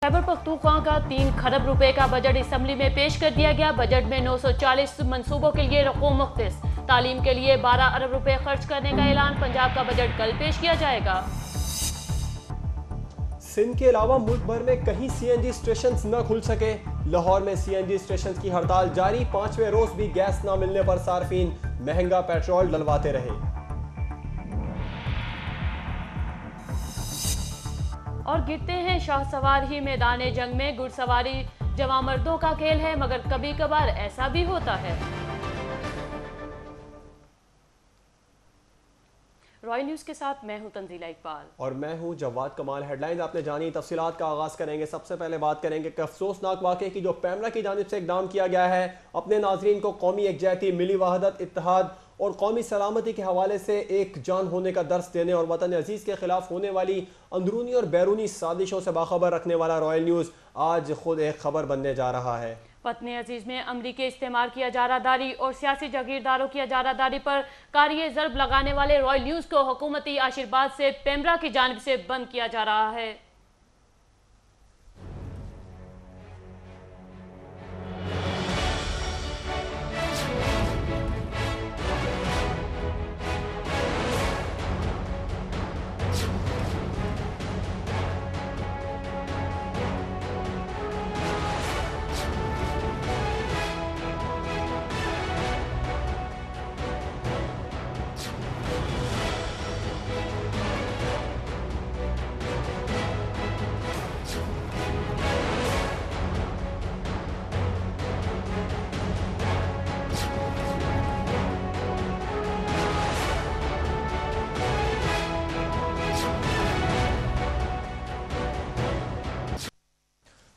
खैबर पख्तूनख्वा का 3 खरब रुपए का बजट असम्बली में पेश कर दिया गया। बजट में 940 मंसूबों के लिए रकूम मुख्तस। तालीम के लिए 12 अरब रुपए खर्च करने का ऐलान। पंजाब का बजट कल पेश किया जाएगा। सिंध के अलावा मुल्क भर में कहीं सीएनजी स्टेशन न खुल सके। लाहौर में सीएनजी स्टेशन की हड़ताल जारी। 5वें रोज भी गैस न मिलने पर सार्फिन महंगा पेट्रोल डलवाते रहे। और गिरते हैं शाहसवार ही मैदान जंग में। घुड़सवारी जवां मर्दों का खेल है, मगर कभी कभार ऐसा भी होता है। रॉयल न्यूज के साथ मैं हूं तंजीला इकबाल और मैं हूं जवाद कमाल। हेडलाइंस आपने जानी, तफसीलात का आगाज करेंगे। सबसे पहले बात करेंगे कि अफसोसनाक वाक़े की जो पैमरा की जानिब से इकदाम किया गया है अपने नाजरीन को कौमी एकजहती, मिली वहदत, इत्तेहाद और कौमी सलामती के हवाले से एक जान होने का दर्स देने और वतन अजीज़ के खिलाफ होने वाली अंदरूनी और बैरूनी साजिशों से बाखबर रखने वाला रॉयल न्यूज़ आज खुद एक खबर बनने जा रहा है। वतन अजीज में अमरीकी इस्तेमाल की अजारादारी और सियासी जागीरदारों की अजारादारी पर कारिये ज़र्ब लगाने वाले रॉयल न्यूज़ को हुकूमती आशीर्वाद से पैमरा की जानिब से बंद किया जा रहा है।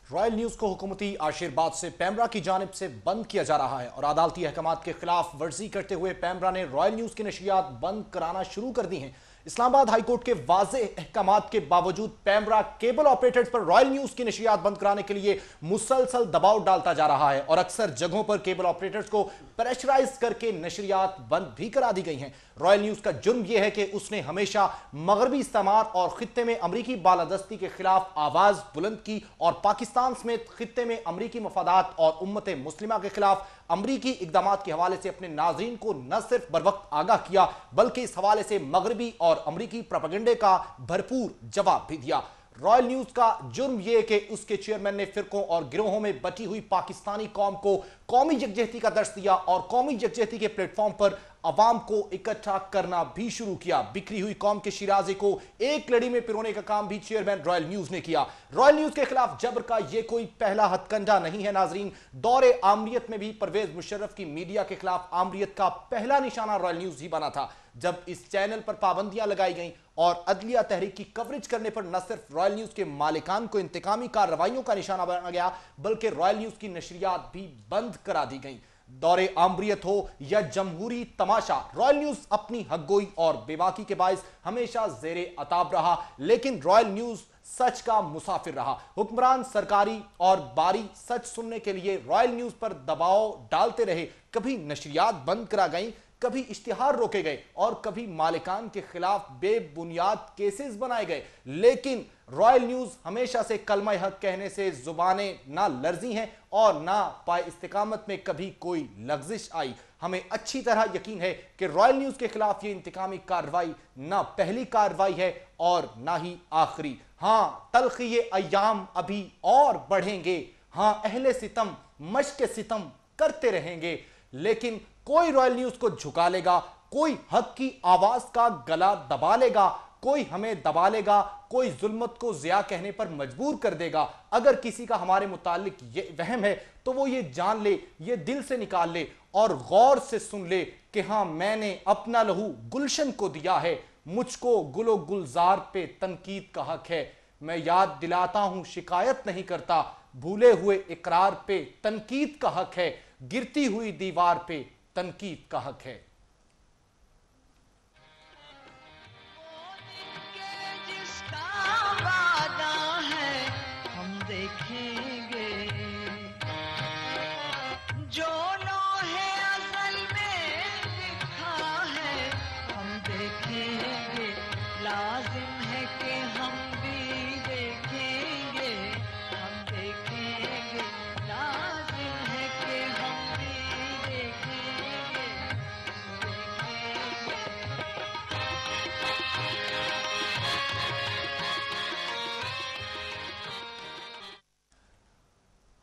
रॉयल न्यूज को हुकूमती आशीर्वाद से पैमरा की जानिब से बंद किया जा रहा है और अदालती अहकामात के खिलाफ वर्जी करते हुए पैमरा ने रॉयल न्यूज की नशरियात बंद कराना शुरू कर दी हैं। इस्लामाबाद हाईकोर्ट के वाज़ेह अहकामात के बावजूद पैमरा केबल ऑपरेटर्स पर रॉयल न्यूज की नशरियात बंद कराने के लिए मुसलसल दबाव डालता जा रहा है और अक्सर जगहों पर केबल ऑपरेटर्स को प्रेशराइज करके नशरियात बंद भी करा दी गई हैं। रॉयल न्यूज का जुर्म यह है कि उसने हमेशा मगरबी इस्तेमार और खित्ते में अमरीकी बालादस्ती के खिलाफ आवाज बुलंद की और पाकिस्तान समेत खित्ते में अमरीकी मफादात और उम्मत मुस्लिमा के खिलाफ अमरीकी इकदामात के हवाले से अपने नाज़रीन को न सिर्फ बर वक्त आगाह किया बल्कि इस हवाले से मगरबी और अमरीकी प्रोपेगेंडे का भरपूर जवाब भी दिया। रॉयल न्यूज का जुर्म यह कि उसके चेयरमैन ने फिरकों और गिरोहों में बटी हुई पाकिस्तानी कौम को कौमी यकजहती का दर्स दिया और कौमी यकजहती के प्लेटफॉर्म पर अवाम को इकट्ठा करना भी शुरू किया। बिखरी हुई कौम के शिराजे को एक लड़ी में पिरोने का काम भी चेयरमैन रॉयल न्यूज ने किया। रॉयल न्यूज के खिलाफ जबर का यह कोई पहला हथकंडा नहीं है नाजरीन। दौरे आमरीत में भी परवेज मुशर्रफ की मीडिया के खिलाफ आमरीत का पहला निशाना रॉयल न्यूज ही बना था। जब इस चैनल पर पाबंदियां लगाई गईं और अदलिया तहरीक की कवरेज करने पर न सिर्फ रॉयल न्यूज के मालिकान को इंतकामी कार्रवाइयों का निशाना बना गया बल्कि रॉयल न्यूज की नशरियात भी बंद करा दी गई। दौरे आमरीत हो या जमहूरी तमाशा, रॉयल न्यूज अपनी हकगोई और बेबाकी के बायस हमेशा जेरे अताब रहा, लेकिन रॉयल न्यूज सच का मुसाफिर रहा। हुक्मरान सरकारी और बारी सच सुनने के लिए रॉयल न्यूज पर दबाव डालते रहे। कभी नशरियात बंद करा गई, कभी इश्तिहार रोके गए और कभी मालिकान के खिलाफ बेबुनियाद केसेस बनाए गए, लेकिन रॉयल न्यूज हमेशा से कलमा हक कहने से जुबानें ना लर्जी हैं और ना पाए इस्तिकामत में कभी कोई लग्जिश आई। हमें अच्छी तरह यकीन है कि रॉयल न्यूज के खिलाफ ये इंतकामी कार्रवाई ना पहली कार्रवाई है और ना ही आखिरी। हां, तलखी ये अय्याम अभी और बढ़ेंगे। हां, अहले सितम मश्क सितम करते रहेंगे, लेकिन कोई रॉयल न्यूज को झुका लेगा, कोई हक की आवाज का गला दबा लेगा, कोई हमें दबा लेगा, कोई जुल्मत को जिया कहने पर मजबूर कर देगा। अगर किसी का हमारे मुतालिक ये वहम है तो वो ये जान ले, ये दिल से निकाल ले और गौर से सुन ले कि हां, मैंने अपना लहू गुलशन को दिया है, मुझको गुलो गुलजार पे तनकीद का हक है। मैं याद दिलाता हूं, शिकायत नहीं करता, भूले हुए इकरार पे तनकीद का हक है, गिरती हुई दीवार पे तनकीद का हक है।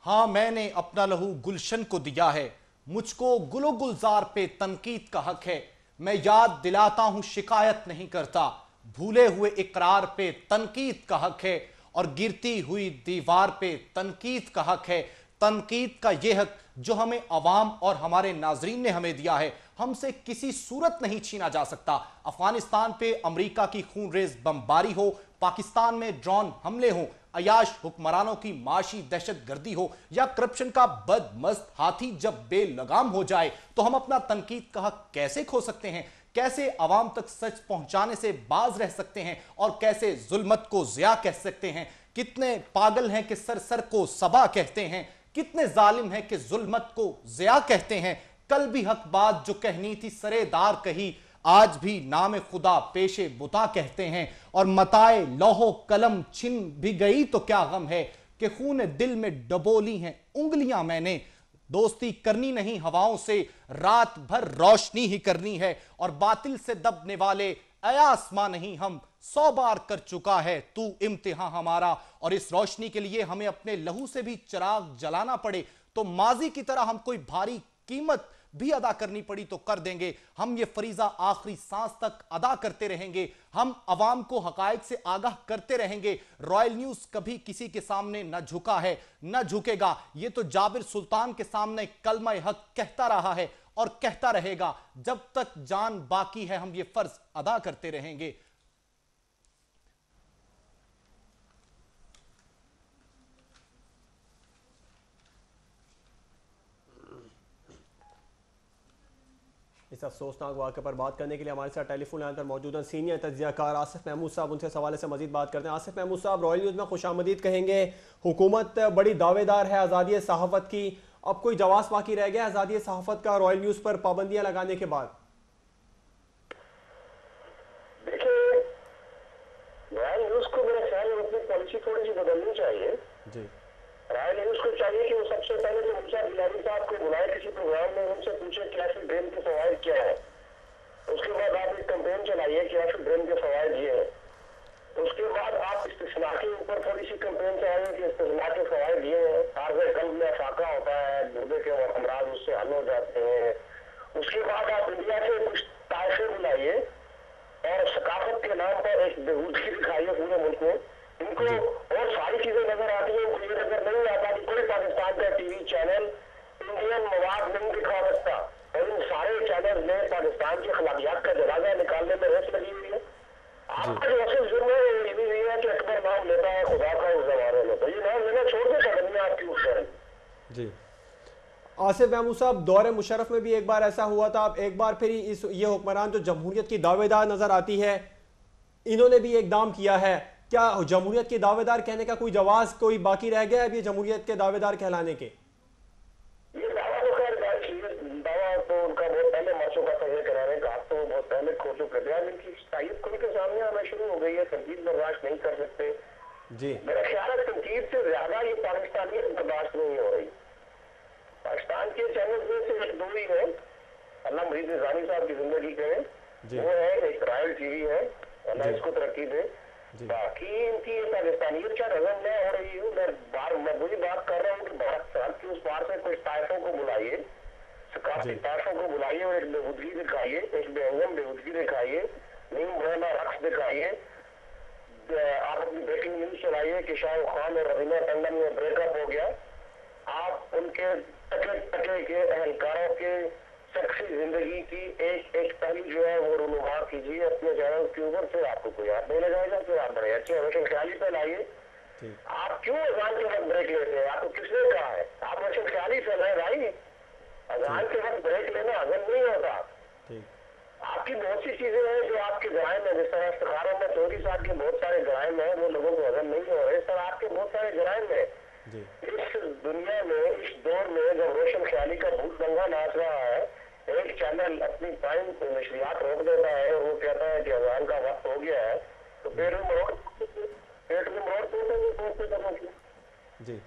हाँ, मैंने अपना लहू गुलशन को दिया है, मुझको गुलो गुलजार पे तनकीद का हक है। मैं याद दिलाता हूं, शिकायत नहीं करता, भूले हुए इकरार पे तनकीद का हक है और गिरती हुई दीवार पे तनकीद का हक है। तनकीद का यह हक जो हमें अवाम और हमारे नाजरीन ने हमें दिया है, हमसे किसी सूरत नहीं छीना जा सकता। अफगानिस्तान पे अमेरिका की खूनरेज बमबारी हो, पाकिस्तान में ड्रोन हमले हों, अयाश हुक्मरानों की माशी दहशत गर्दी हो या करप्शन का बदमस्त हाथी जब बेलगाम हो जाए, तो हम अपना तनकीद का हक कैसे खो सकते हैं? कैसे अवाम तक सच पहुंचाने से बाज रह सकते हैं और कैसे जुल्मत को ज़िया कह सकते हैं? कितने पागल हैं कि सर सर को सबा कहते हैं, कितने जालिम हैं कि जुल्मत को ज़िया कहते हैं। कल भी हक बात जो कहनी थी सरेदार कही, आज भी नाम खुदा पेशे बुता कहते हैं। और मताए लौहो कलम छिन भी गई तो क्या गम है कि खून दिल में डबोली हैं उंगलियां मैंने। दोस्ती करनी नहीं हवाओं से, रात भर रोशनी ही करनी है। और बातिल से दबने वाले आसमां नहीं, हम 100 बार कर चुका है तू इम्तिहान हमारा। और इस रोशनी के लिए हमें अपने लहू से भी चिराग जलाना पड़े तो माजी की तरह हम कोई भारी कीमत भी अदा करनी पड़ी तो कर देंगे। हम ये फरीजा आखिरी सांस तक अदा करते रहेंगे। हम अवाम को हकायक से आगाह करते रहेंगे। रॉयल न्यूज़ कभी किसी के सामने न झुका है, न झुकेगा। ये तो जाबिर सुल्तान के सामने कलमा हक कहता रहा है और कहता रहेगा। जब तक जान बाकी है हम ये फर्ज अदा करते रहेंगे। इस अफसोसनाक वाक़े पर बात करने के लिए हमारे साथ टेलीफोन लाइन पर मौजूद हैं सीनियर तज्ज़ियाकार आसिफ महमूद साहब। उनसे सवाल से मजीद बात करते हैं। आसिफ महमूद साहब, रॉयल न्यूज़ में खुशामदीद कहेंगे। हुकूमत बड़ी दावेदार है आज़ादी सहाफ़त की, अब कोई जवाब बाकी रह गया आज़ादी सहाफ़त का रॉयल न्यूज़ पर पाबंदियां लगाने के बाद? देखिए, रॉयल न्यूज़ को मेरे ख्याल में अपनी पॉलिसी थोड़ी सी बदलनी चाहिए। जी, रॉयल न्यूज़ को चाहिए कि वो सबसे पहले जो मूसा बिलारी साहब को बुलाए किसी प्रोग्राम में, उनसे पूछे कैफी ड्रेन के फवायद क्या है। उसके बाद आप एक कैंपेन चलाइए कैफी ड्रेन के फवायद ये है। उसके बाद आप इस्तिस्ना के ऊपर थोड़ी सी कैंपेन चलाइए कि इस्तिस्ना के फवायद ये है। आर्ज़ कल्ब में फाका होता है, गुर्दे के अमराज उससे हल हो जाते हैं। उसके बाद आप इंडिया के कुछ ताइफे बुलाइए और सकाफत के नाम पर एक बेहूदगी दिखाइए पूरे मुल्क में। इनको और सारी चीजें नजर आती है, उनको ये नजर नहीं आता कि कोई पाकिस्तान का टीवी चैनल इंडियन मवाद नहीं दिखा सकता। और इन सारे चैनल में पाकिस्तान की खिलाफियात का जनाजा निकालने में रेस लगी हुई है। आपका जो असल जुर्म है वो ये भी है कि अकबर नाम लेता है खुदा का उस जमाने में, तो ये नाम लेना छोड़ दे कदमियां आपकी उस तरह। जी आसिफ महमूद साहब, दौरे मुशर्रफ में भी एक बार ऐसा हुआ था। अब एक बार फिर ये हुक्मरान जो जमहूरियत की दावेदार नजर आती है, इन्होंने भी इकदाम किया है। क्या जमहूरियत के दावेदार कहने का कोई जवाब कोई बाकी रह गया है अभी जमहूरियत के दावेदार कहलाने के? ये दावा तो खैर दावा तो उनका बहुत पहले माशों का तय कराने का तो बहुत पहले खो चुके थे। इनकी शायद खुल के सामने आना शुरू हो गई है। तनकीद बर्दाश्त नहीं कर सकते। जी, मेरा ख्याल है तनकीद से ज्यादा ये पाकिस्तानी बर्दाश्त नहीं हो रही। पाकिस्तान के चैनल में से एक दो ही है, अल्लाह मरीज निजामी साहब की जिंदगी करें, वो है एक रॉयल टीवी है, अल्लाह इसको तरक्की दे। बाकी इनकी पाकिस्तानियत क्या रगम मैं हो रही हूँ। मैं वही बात कर रहा हूँ कि भारत साल की उस पार से कुछ ताइफों को बुलाइए, सकाफती ताइफों को बुलाइए और एक बेहूदगी दिखाइए, एक बेहंगम बेहूदगी दिखाइए, नीम बहना रक्स दिखाइए। आप अपनी ब्रेकिंग न्यूज चलाइए कि शाहरुख खान और रवीना टंडन में ब्रेकअप हो गया। आप उनके टके टके के अहलकारों के शख्सी जिंदगी की एक एक पहलू जो है वो रुनुमा कीजिए अपने चैनल के ऊपर, फिर आपको कोई याद नहीं लगाएगा। फिर आप बड़े अच्छे रोशन ख्याली पे लाइए। आप क्यों अजान के वक्त ब्रेक लेते हैं? आपको किसने कहा है? आप रोशन ख्याली फैलाए भाई। अजान के वक्त ब्रेक लेना हजम नहीं होता। आपकी बहुत सी चीजें हैं जो आपके जराइम है, जिस तरह इफ्तिखारों में चौधरी साहब के बहुत सारे जराइम है, वो लोगों को हजम नहीं हो रहे। इस तरह आपके बहुत सारे जराइम है। इस दुनिया में, इस दौर में जब रोशन ख्याली का भूत दंगा नाच रहा है, एक चैनल अपनी टाइम नशरियात रोक देता है और वो कहता है कि अजान का वक्त हो गया है, तो पेट में मरोड़ जी।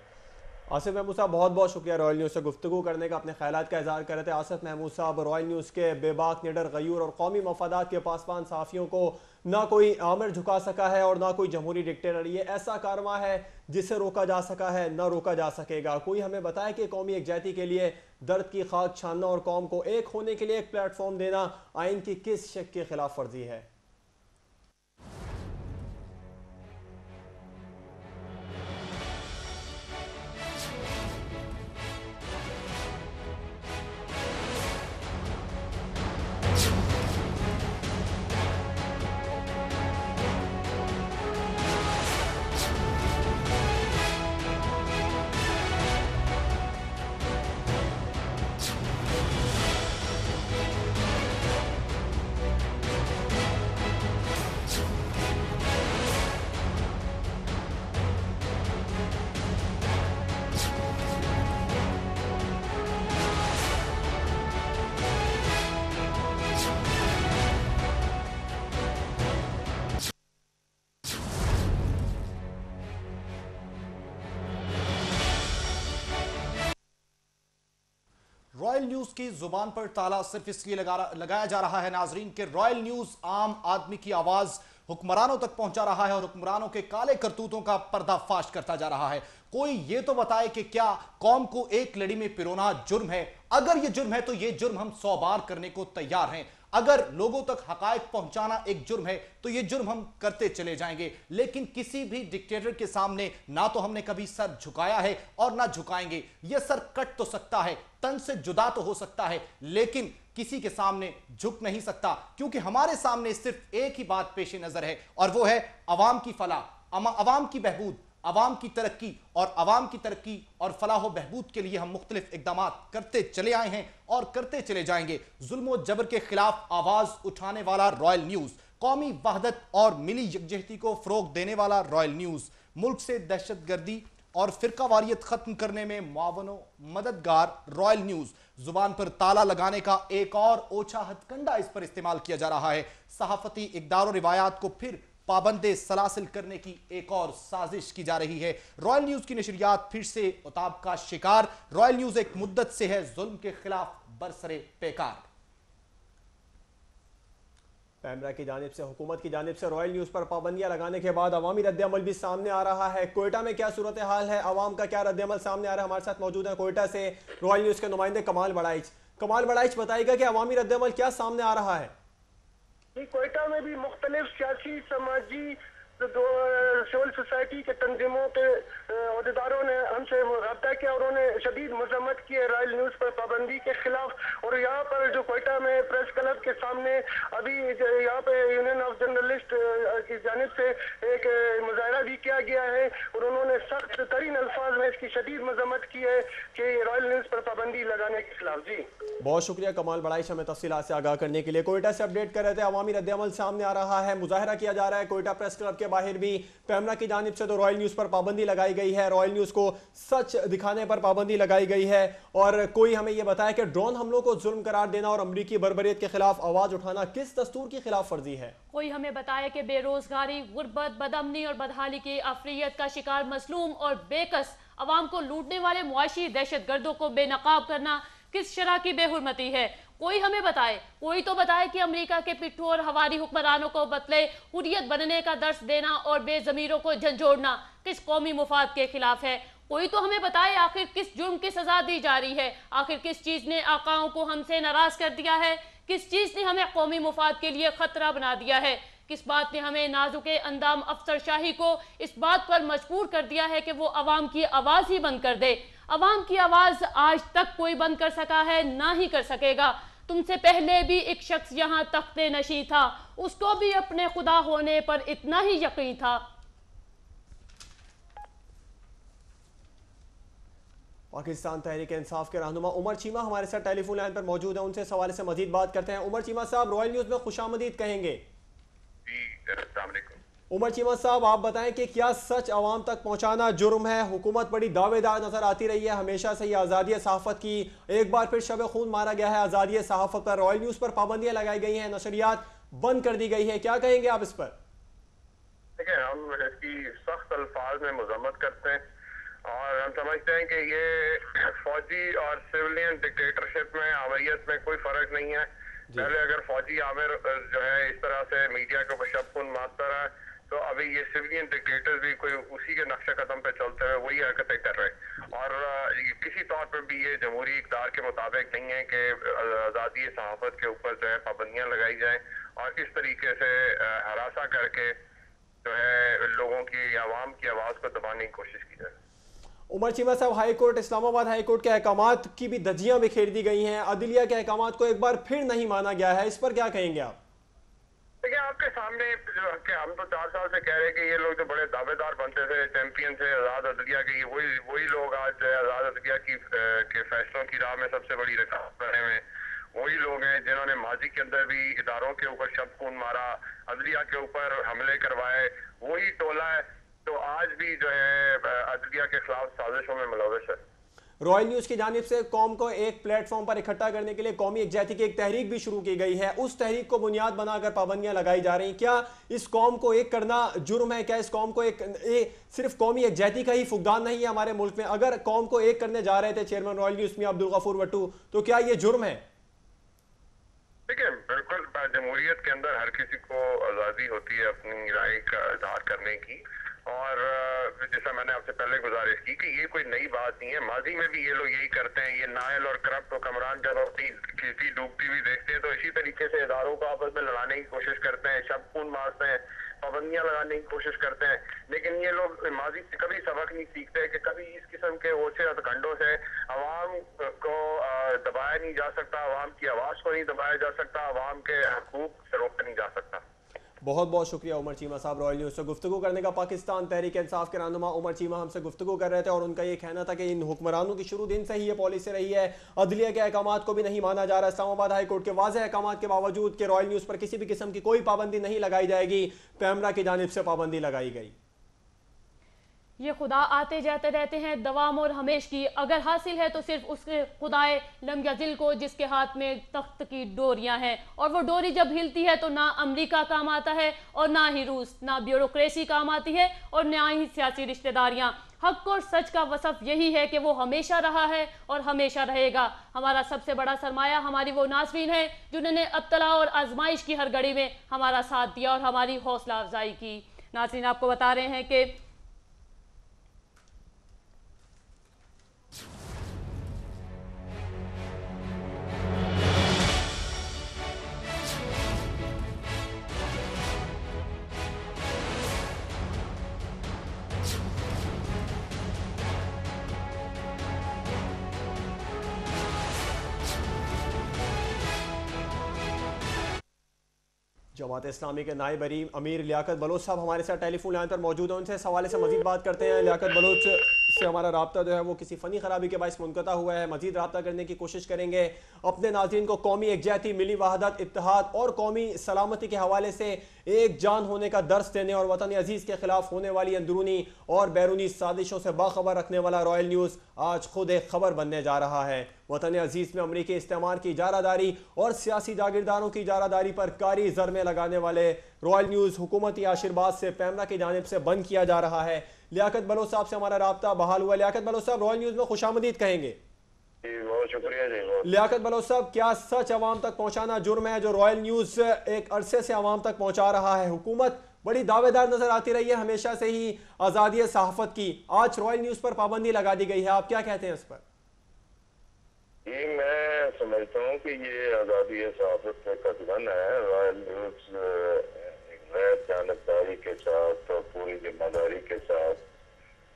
आसिफ महमूद साहब, बहुत बहुत शुक्रिया रॉयल न्यूज़ से गुफ्तगू करने का, अपने ख्यालात का इजहार कर रहे थे। आसिफ महमूद साहब रॉयल न्यूज़ के बेबाक, निडर, गयूर और कौमी मफादात के पासबान सहाफ़ियों को ना कोई आमिर झुका सका है और ना कोई जमहूरी डिक्टेटर। ये ऐसा कारवां है जिसे रोका जा सका है न रोका जा सकेगा। कोई हमें बताए कि कौमी यकजहती के लिए दर्द की खाक छानना और कौम को एक होने के लिए एक प्लेटफॉर्म देना आइन की किस शक की खिलाफ वर्जी है? रॉयल न्यूज की जुबान पर ताला सिर्फ इसलिए लगाया जा रहा है नाजरीन के रॉयल न्यूज आम आदमी की आवाज हुक्मरानों तक पहुंचा रहा है और हुक्मरानों के काले करतूतों का पर्दाफाश करता जा रहा है। कोई ये तो बताए कि क्या कौम को एक लड़ी में पिरोना जुर्म है? अगर ये जुर्म है तो ये जुर्म हम 100 बार करने को तैयार हैं। अगर लोगों तक हकायक पहुंचाना एक जुर्म है तो ये जुर्म हम करते चले जाएंगे। लेकिन किसी भी डिक्टेटर के सामने ना तो हमने कभी सर झुकाया है और ना झुकाएंगे। ये सर कट तो सकता है, तन से जुदा तो हो सकता है, लेकिन किसी के सामने झुक नहीं सकता, क्योंकि हमारे सामने सिर्फ एक ही बात पेश नजर है और वो है अवाम की फलाह, अवाम की बहबूद, अवाम की तरक्की। और अवाम की तरक्की और फलाह बहबूद के लिए हम मुख्तलिफ इकदाम करते चले आए हैं और करते चले जाएंगे। जुल्म और जबर के खिलाफ आवाज उठाने वाला रॉयल न्यूज, कौमी वहदत और मिली यकजहती को फरोग देने वाला रॉयल न्यूज, मुल्क से दहशतगर्दी और फिरकावारियत खत्म करने में मुआवनो मददगार रॉयल न्यूज। जुबान पर ताला लगाने का एक और ओछा हथकंडा इस पर इस्तेमाल किया जा रहा है। सहाफती इक़दार और रिवायात को फिर पाबंदे सलासिल करने की एक और साजिश की जा रही है। रॉयल न्यूज की नशरियात फिर से उताब का शिकार। रॉयल न्यूज एक मुद्दत से है जुल्म के खिलाफ बरसरे पेकार। पैमरा की जानिब से, हुकूमत की जानिब से रॉयल न्यूज़ पर पाबंदियां लगाने के बाद अवामी रद्दअमल भी सामने आ रहा है। कोयटा में क्या सूरत हाल है, अवाम का क्या रद्दअमल सामने आ रहा है? हमारे साथ मौजूद है कोयटा से रॉयल न्यूज़ के नुमाइंदे कमाल बड़ाइच बताएगा कि अवामी रद्दअमल क्या सामने आ रहा है? कोयटा में भी मुख्तलिफ सियासी, समाजी, सिविल सोसाइटी के तंजीमों के अहदेदारों ने हमसे रब्ता किया और उन्होंने शदीद मजम्मत की है रॉयल न्यूज़ पर पाबंदी के खिलाफ। और यहाँ पर जो कोयटा में प्रेस क्लब के सामने अभी यहाँ पे यूनियन ऑफ जर्नलिस्ट की जानिब से एक मुजाहरा भी किया गया है और उन्होंने सख्त तरीन अल्फाज में इसकी शदीद मजम्मत की है कि रॉयल न्यूज़ पर पाबंदी लगाने के खिलाफ। जी बहुत शुक्रिया कमाल बड़ाइच, हमें तफसीलात से आगाह करने के लिए। कोयटा से अपडेट कर रहे थे। अवामी रद्दअमल सामने आ रहा है, मुजाहरा किया जा रहा है कोयटा प्रेस क्लब के बाहर भी। पैमरा की जानिब से तो रॉयल न्यूज़ पर पाबंदी लगाई गई है, रॉयल न्यूज़ को सच दिखाने पर पाबंदी लगाई गई है। और कोई हमें यह बताया कि ड्रोन हमलों को जुल्म करार देना और अमरीकी बर्बरियत के खिलाफ आवाज उठाना किस दस्तूर की खिलाफ वर्जी है? कोई हमें बताया कि बेरोजगारी, गुर्बत, बदअमनी और बदहाली की अफरियत का शिकार मसलूम और बेकस अवाम को लूटने वाले मुआशी दहशतगर्दों को बेनकाब करना किस शरह की बेहुरमती है? कोई हमें बताए, कोई तो बताए कि अमेरिका के पिट्ठू और हवारी हुक्मरानों को बदले हुर्रियत बनने का दर्स देना और बेजमीरों को झंझोड़ना किस कौमी मुफाद के खिलाफ है? कोई तो हमें बताए आखिर किस जुर्म की सजा दी जा रही है? आखिर किस चीज ने आकाओं को हमसे नाराज कर दिया है? किस चीज ने हमें कौमी मुफाद के लिए खतरा बना दिया है? किस बात ने हमें नाजुके अंदाम अफसरशाही को इस बात पर मजबूर कर दिया है कि वो अवाम की आवाज ही बंद कर दे? अवाम की आवाज आज तक कोई बंद कर सका है, ना ही कर सकेगा। तुमसे पहले भी एक शख्स यहाँ तख्ते नशी था, उसको भी अपने खुदा होने पर इतना ही यकीन था। पाकिस्तान तहरीक इंसाफ के रहनुमा उमर चीमा हमारे साथ टेलीफोन लाइन पर मौजूद है, उनसे सवाल से मजीद बात करते हैं। उमर चीमा साहब, रॉयल न्यूज़ में खुशामदीद कहेंगे। उमर चीमा साहब, आप बताएं कि क्या सच आवाम तक पहुंचाना जुर्म है? हुकूमत बड़ी दावेदार नजर आती रही है हमेशा से ही आज़ादी सहाफ़त की, एक बार फिर शब खून मारा गया है आज़ादी सहाफ़त पर, रॉयल न्यूज़ पर पाबंदियां लगाई गई हैं, नशरियात बंद कर दी गई है, क्या कहेंगे आप इस पर? देखिए, हम इसकी सख्त अल्फाज में मजम्मत करते हैं और हम समझते हैं कि ये फौजी और सिविलियन डिक्टेटरशिप में, आमरीत में कोई फर्क नहीं है। पहले अगर फौजी आमिर जो है इस तरह से मीडिया के ऊपर शब खून मारता रहा तो अभी ये सिविलियन डिक्टेटर्स भी कोई उसी के नक्शे कदम पे चलते हुए वही हरकतें कर रहे हैं। और किसी तौर पर भी ये जमहूरी इक़्तिदार के मुताबिक नहीं है कि आज़ादी सहाफ़त के ऊपर जो है पाबंदियां लगाई जाएं और इस तरीके से हरासा करके जो है लोगों की, आवाम की आवाज़ को दबाने की कोशिश की जाए। उमर चीमा साहब, high court, Islamabad high court के अहकामात की भी धज्जियां बिखेर दी गई हैं, अदलिया के अहकामात को एक बार फिर नहीं माना गया है, इस पर क्या कहेंगे आप? देखिए, आपके सामने जो कि हम तो 4 साल से कह रहे हैं कि ये लोग जो बड़े दावेदार बनते थे, चैंपियन थे आज़ाद अदलिया के, ये वही लोग आज जो है आज़ाद अदलिया के फैसलों की राह में सबसे बड़ी रुकावट बने हुए। वही लोग हैं जिन्होंने माजी के अंदर भी इदारों के ऊपर शब खून मारा, अदलिया के ऊपर हमले करवाए, वही टोला है तो आज भी जो है अदलिया के खिलाफ साजिशों में मुलव्वस है। रॉयल न्यूज़ की जानिब से कौम को एक प्लेटफॉर्म पर इकट्ठा करने के लिए कौमी यकजहती की एक तहरीक भी शुरू की गई है, उस तहरीक को बुनियाद बनाकर पाबंदियां लगाई जा रही हैं। क्या इस कौम को एक करना जुर्म है? क्या इस कौम को सिर्फ कौमी यकजहती का ही फुकदान नहीं है हमारे मुल्क में? अगर कौम को एक करने जा रहे थे चेयरमैन रॉयल न्यूज़ मियां अब्दुल गफूर भट्टू, तो क्या ये जुर्म है? देखिए, बिल्कुल जमहूरियत के अंदर हर किसी को आज़ादी होती है अपनी राय का इज़हार करने की। और जैसा मैंने आपसे पहले गुजारिश की कि ये कोई नई बात नहीं है, माजी में भी ये लोग यही करते हैं। ये नायल और करप्ट हुक्मरान जब अपनी खेती डूबती हुई देखते हैं तो इसी तरीके से इदारों को आपस में लड़ाने की कोशिश करते हैं, शब खून मारते हैं, पाबंदियां लगाने की कोशिश करते हैं। लेकिन ये लोग माजी से कभी सबक नहीं सीखते कि कभी इस किस्म के ओछे हथकंडों से अवाम को दबाया नहीं जा सकता, अवाम की आवाज़ को नहीं दबाया जा सकता, अवाम के हकूक से रोका नहीं जा सकता। बहुत बहुत शुक्रिया उमर चीमा साहब, रॉयल न्यूज़ से गुफ्तगू करने का। पाकिस्तान तहरीक इंसाफ के रहनुमा उमर चीमा हमसे गुफ्तगू कर रहे थे और उनका ये कहना था कि इन हुक्मरानों की शुरू दिन से ही ये पॉलिसी रही है, अदलिया के अहकामात को भी नहीं माना जा रहा। इस्लामाबाद हाई कोर्ट के वाज़ेह अहकामात के बावजूद कि रॉयल न्यूज़ पर किसी भी किस्म की कोई पाबंदी नहीं लगाई जाएगी, पैमरा की जानिब से पाबंदी लगाई गई। ये खुदा आते जाते रहते हैं दवाम और हमेश की, अगर हासिल है तो सिर्फ उसके खुदाए लम्या दिल को जिसके हाथ में तख्त की डोरियां हैं। और वो डोरी जब हिलती है तो ना अमेरिका काम आता है और ना ही रूस, ना ब्यूरोक्रेसी काम आती है और ना ही सियासी रिश्तेदारियां। हक और सच का वसफ यही है कि वो हमेशा रहा है और हमेशा रहेगा। हमारा सबसे बड़ा सरमाया हमारी वो नाज़रीन है जिन्होंने अब्तला और आजमाइश की हर घड़ी में हमारा साथ दिया और हमारी हौसला अफजाई की। नाज़रीन, आपको बता रहे हैं कि जमात इस्लामी के नायब अमीर लियाकत बलोच साहब हमारे साथ टेलीफोन लाइन पर मौजूद हैं, उनसे इस हवाले से मजीद बात करते हैं। लियाकत बलोच से हमारा राब्ता जो है वो किसी फ़नी ख़राबी के बायस मुनक़ता हुआ है, मजीद राब्ता करने की कोशिश करेंगे। अपने नाज़रीन को कौमी एकजहती, मिली वहदत, इत्तेहाद और कौमी सलामती के हवाले से एक जान होने का दर्स देने और वतन अजीज़ के खिलाफ होने वाली अंदरूनी और बैरूनी साजिशों से बाखबर रखने वाला रॉयल न्यूज़ आज खुद एक खबर बनने जा रहा है। वतन अजीज़ में अमरीकी इस्तेमार की इजारादारी और सियासी जागीरदारों की इजारादारी पर कारी ज़रमें लगाने वाले रॉयल न्यूज़ हुकूमती आशीर्वाद से पैमरा की जानिब से बंद किया जा रहा है। लियाकत बलोच साहब से हमारा राब्ता बहाल हुआ। लियाकत बलोच साहब, रॉयल न्यूज़ में खुशामदीद कहेंगे। बहुत शुक्रिया जी। लियाकत बलोच साहब, क्या सच अवाम तक पहुंचाना जुर्म है जो रॉयल न्यूज़ एक अरसे से अवाम तक पहुंचा रहा है? हुकूमत बड़ी दावेदार नजर आती रही है हमेशा से ही आज़ादी सहाफ़त की, आज रॉयल न्यूज़ पर पाबंदी लगा दी गई है, आप क्या कहते हैं इस पर? ये मैं समझता हूँ कि ये आज़ादी सहाफ़त का कदम है। रॉयल न्यूज़ गैर जानबदारी के साथ और पूरी जिम्मेदारी के साथ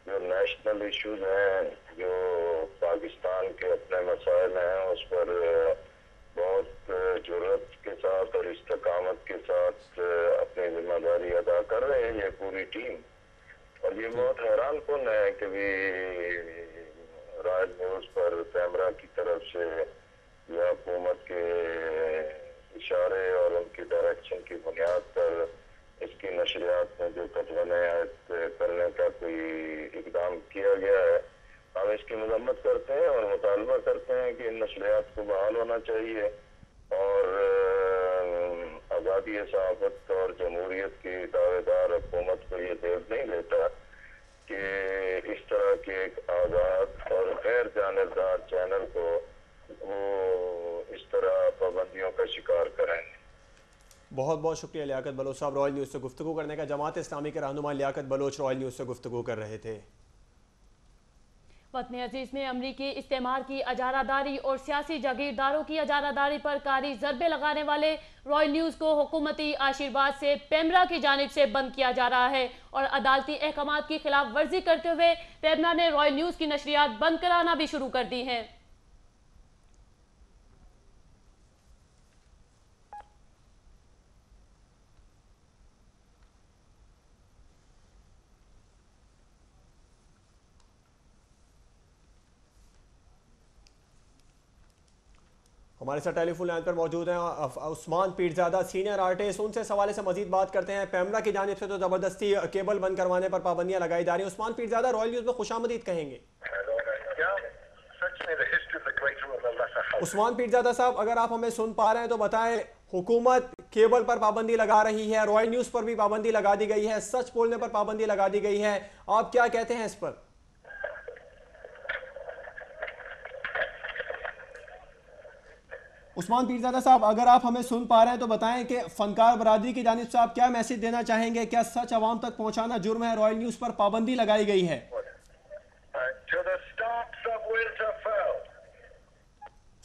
जो नेशनल इश्यूज हैं, जो पाकिस्तान के अपने मसाइल हैं, उस पर बहुत जुर्रत के साथ और इस्तकामत के साथ अपनी जिम्मेदारी अदा कर रहे हैं ये पूरी टीम। और ये बहुत हैरान कुन है कि भी रॉयल न्यूज़ पर पैमरा की तरफ से या हुकूमत के इशारे और उनकी डायरेक्शन की बुनियाद पर इसकी नशरियात में जो कदम करने का कोई इकदाम किया गया है, हम इसकी मजम्मत करते हैं और मुतालबा करते हैं कि इन नशरियात को बहाल होना चाहिए। और आज़ादी सहाफ़त और जमहूरियत की दावेदार हुकूमत को ये देख नहीं देता कि इस तरह के एक आज़ाद और गैर जानबदार चैनल को वो इस तरह पाबंदियों का शिकार करेंगे। बहुत बहुत शुक्रिया लियाकत बलोच साहब, रॉयल न्यूज़ से गुफ्तगू करने का। जमात इस्लामी के रहनुमा लियाकत बलोच रॉयल न्यूज़ से गुफ्तगू कर रहे थे। वतन अजीज में अमरीकी इस्तेमार की अजारादारी और सियासी जागीरदारों की अजारादारी पर कारी ज़रबे लगाने वाले रॉयल न्यूज़ को हुकूमती आशीर्वाद से पेमरा की जानिब से बंद किया जा रहा है और अदालती अहकामात की खिलाफ वर्जी करते हुए पेमरा ने रॉयल न्यूज़ की नशरियात बंद कराना भी शुरू कर दी हैं। हमारे साथ टेलीफोन लाइन पर मौजूद हैं उस्मान पीरजादा, सीनियर आर्टिस्ट। उनसे इस हवाले से मजीद बात करते हैं। पेमरा की जानिब से तो ज़बरदस्ती केबल बंद करवाने पर पाबंदियां लगाई जा रही हैं। उस्मान पीरजादा, रॉयल न्यूज़ में खुशामदीद कहेंगे। उस्मान पीरजादा साहब, अगर आप हमें सुन पा रहे हैं तो बताएं, हुकूमत केबल पर पाबंदी लगा रही है, रॉयल न्यूज़ पर भी पाबंदी लगा दी गई है, सच बोलने पर पाबंदी लगा दी गई है, आप क्या कहते हैं इस पर? उस्मान पीरजादा साहब, अगर आप हमें सुन पा रहे हैं तो बताएं कि फनकार बरादरी की जानिब से आप क्या मैसेज देना चाहेंगे? क्या सच आवाम तक पहुंचाना जुर्म है? रॉयल न्यूज़ पर पाबंदी लगाई गई है।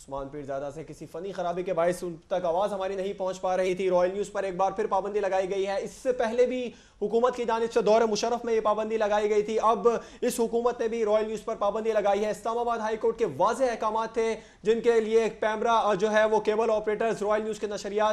उस्मान पीरजादा से किसी फनी खराबी के बायस उन तक आवाज़ हमारी नहीं पहुंच पा रही थी। रॉयल न्यूज़ पर एक बार फिर पाबंदी लगाई गई है। इससे पहले भी हुकूमत की जानिब से दौर मुशर्रफ में ये पाबंदी लगाई गई थी। अब इस हुकूमत ने भी रॉयल न्यूज़ पर पाबंदी लगाई है। इस्लामाबाद हाई कोर्ट के वाज़ेह अहकामात थे जिनके लिए पेमरा जो है वो केबल ऑपरेटर्स रॉयल न्यूज़ के नशरियात